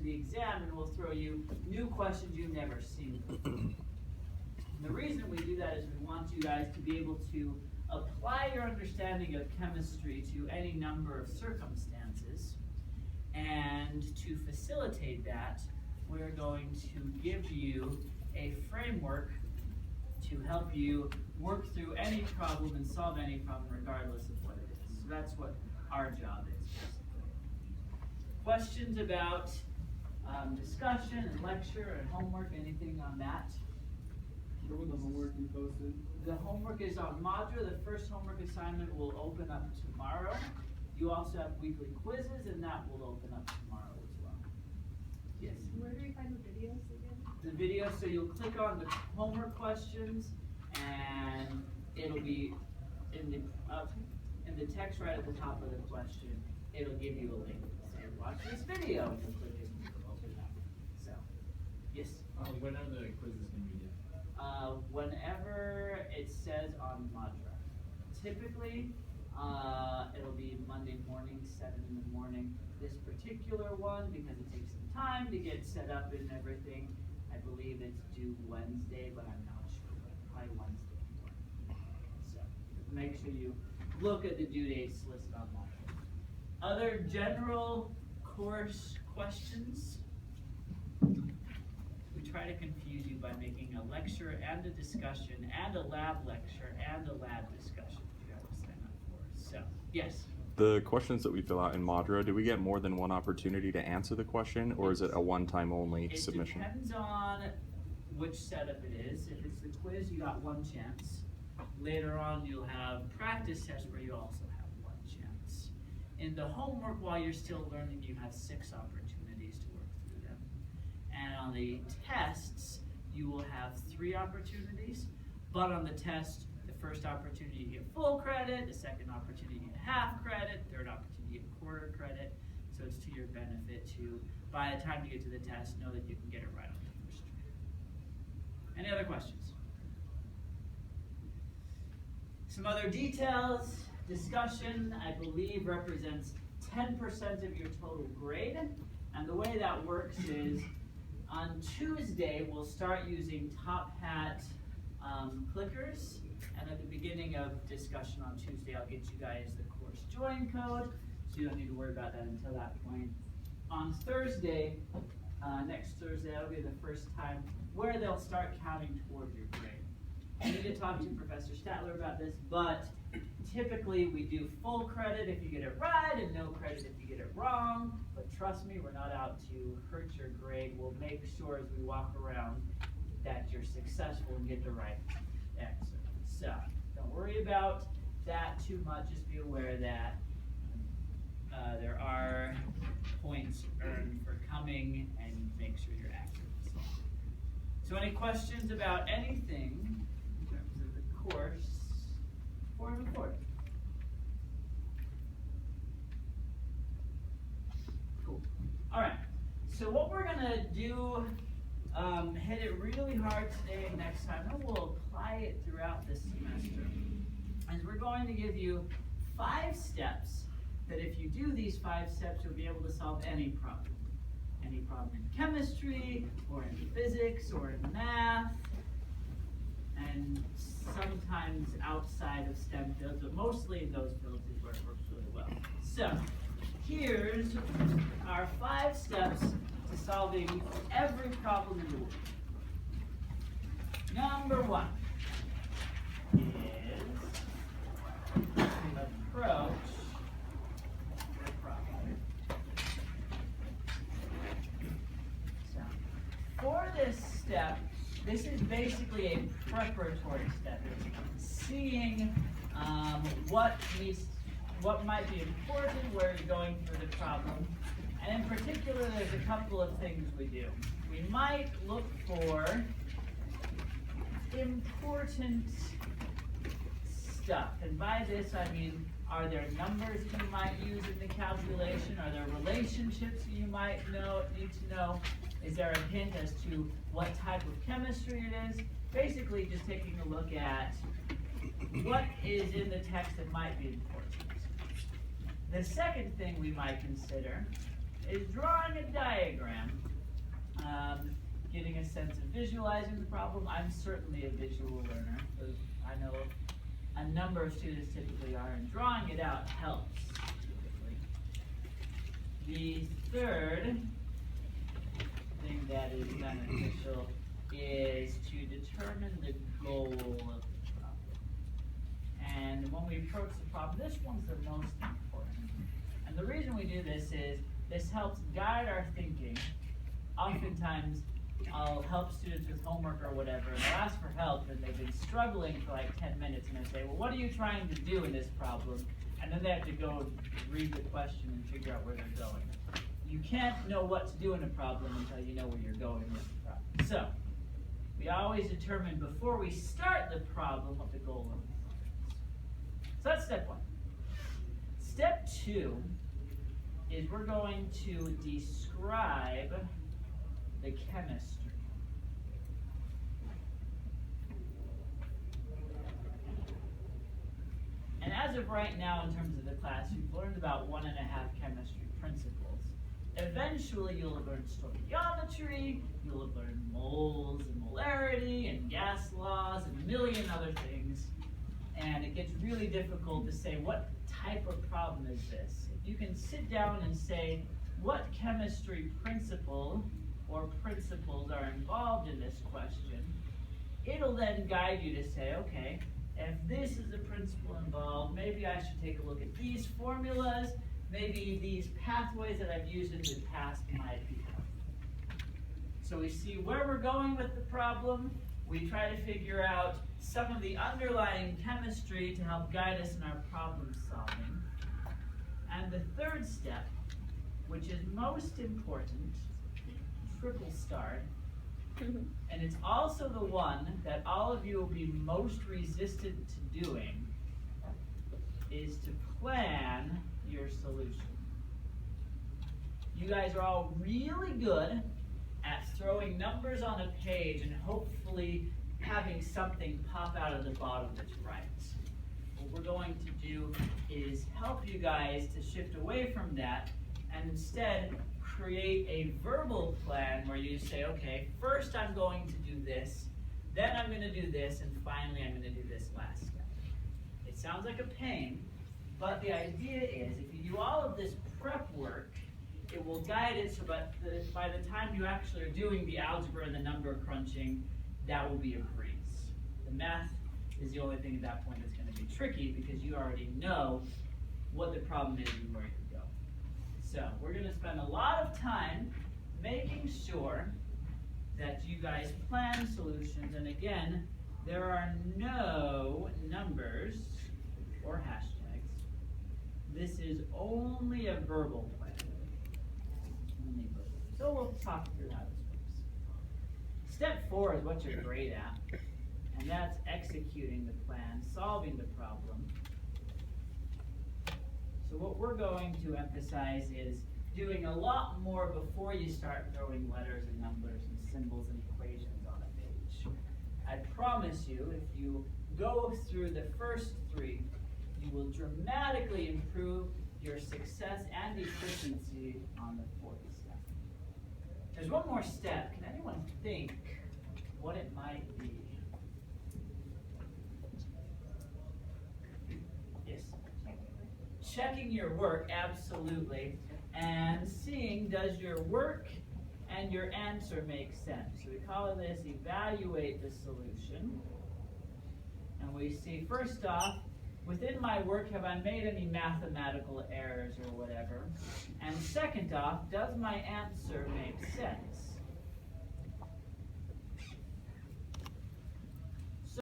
the exam and we'll throw you new questions you've never seen before. And the reason we do that is we want you guys to be able to apply your understanding of chemistry to any number of circumstances. And to facilitate that, we're going to give you a framework to help you work through any problem and solve any problem regardless of what it is. So that's what our job is, basically. Questions about discussion and lecture and homework, anything on that? Where will the homework be posted? The homework is on Madra. The first homework assignment will open up tomorrow. You also have weekly quizzes, and that will open up tomorrow as well. Yes? Where do we find the videos again? The video, so you'll click on the homework questions, and it'll be in the text right at the top of the question. It'll give you a link. Say, watch this video, and you'll click it and it'll open up. So, yes? When are the quizzes going to be due? Whenever it says on Madra. Typically, it'll be Monday morning, 7 in the morning. This particular one, because it takes some time to get set up and everything, I believe it's due Wednesday, but I'm not sure. Probably Wednesday morning. So make sure you look at the due dates listed on Madra. Other general course questions? We try to confuse you by making a lecture and a discussion and a lab lecture and a lab discussion you have to sign up for. So, yes? The questions that we fill out in Madra, do we get more than one opportunity to answer the question, or is it a one-time only submission? It depends on which setup it is. If it's the quiz, you got one chance. Later on, you'll have practice tests where you also have one chance. In the homework, while you're still learning, you have 6 opportunities to work through them. And on the tests, you will have 3 opportunities, but on the test, the first opportunity you get full credit, the second opportunity you get half credit, third opportunity you get quarter credit, so it's to your benefit to, by the time you get to the test, know that you can get it right on the first try. Any other questions? Some other details. Discussion, I believe, represents 10% of your total grade, and the way that works is on Tuesday, we'll start using Top Hat clickers, and at the beginning of discussion on Tuesday, I'll get you guys the course join code, so you don't need to worry about that until that point. On Thursday, next Thursday, that'll be the first time where they'll start counting toward your grade. I need to talk to Professor Statler about this, but typically we do full credit if you get it right and no credit if you get it wrong. But trust me, we're not out to hurt your grade. We'll make sure as we walk around that you're successful and get the right answer. So don't worry about that too much. Just be aware that there are points earned for coming, and make sure you're accurate. So any questions about anything in terms of the course or report? Cool. All right. So what we're gonna do, hit it really hard today and next time, and we'll apply it throughout this semester, is we're going to give you 5 steps that if you do these 5 steps, you'll be able to solve any problem. Any problem in chemistry, or in physics, or in math, and sometimes outside of STEM fields, but mostly in those fields is where it works really well. So, here's our 5 steps to solving every problem in the world. Number 1 is approach the problem. So, for this step, this is basically a preparatory step. It's seeing what might be important where you're going through the problem. And in particular, there's a couple of things we do. We might look for important stuff. And by this, I mean, are there numbers you might use in the calculation? Are there relationships you might need to know? Is there a hint as to what type of chemistry it is? Basically, just taking a look at what is in the text that might be important. The second thing we might consider is drawing a diagram sense of visualizing the problem. I'm certainly a visual learner. So I know a number of students typically are, and drawing it out helps. Typically. The third thing that is beneficial is to determine the goal of the problem. And when we approach the problem, this one's the most important. And the reason we do this is this helps guide our thinking. Oftentimes, I'll help students with homework or whatever, and they'll ask for help, and they've been struggling for like 10 minutes, and I say, well, what are you trying to do in this problem? And then they have to go read the question and figure out where they're going. You can't know what to do in a problem until you know where you're going with the problem. So, we always determine before we start the problem what the goal of the problem is. So that's step one. Step two is we're going to describe the chemistry. And as of right now, in terms of the class, you've learned about 1.5 chemistry principles. Eventually, you'll have learned stoichiometry, you'll have learned moles and molarity and gas laws and a million other things. And it gets really difficult to say what type of problem is this. If you can sit down and say what chemistry principle or principles are involved in this question, it'll then guide you to say, okay, if this is the principle involved, maybe I should take a look at these formulas, maybe these pathways that I've used in the past might be helpful. So we see where we're going with the problem, we try to figure out some of the underlying chemistry to help guide us in our problem solving. And the third step, which is most important, triple starred, and it's also the one that all of you will be most resistant to doing, is to plan your solution. You guys are all really good at throwing numbers on a page and hopefully having something pop out of the bottom that's right. What we're going to do is help you guys to shift away from that and instead create a verbal plan where you say, okay, first I'm going to do this, then I'm going to do this, and finally I'm going to do this last step. It sounds like a pain, but the idea is if you do all of this prep work, it will guide it so that by the time you actually are doing the algebra and the number crunching, that will be a breeze. The math is the only thing at that point that's going to be tricky because you already know what the problem is and where you go. So we're going to spend a lot of time making sure that you guys plan solutions. And again, there are no numbers or hashtags. This is only a verbal plan. Only verbal. So we'll talk through how this works. Step 4 is what you're great at, and that's executing the plan, solving the problem. So what we're going to emphasize is doing a lot more before you start throwing letters and numbers and symbols and equations on a page. I promise you, if you go through the first 3, you will dramatically improve your success and efficiency on the 4th step. There's one more step. Can anyone think what it might be? Yes? Checking your work, absolutely. And seeing, does your work and your answer make sense? So we call this evaluate the solution. And we see, first off, within my work, have I made any mathematical errors or whatever? And second off, does my answer make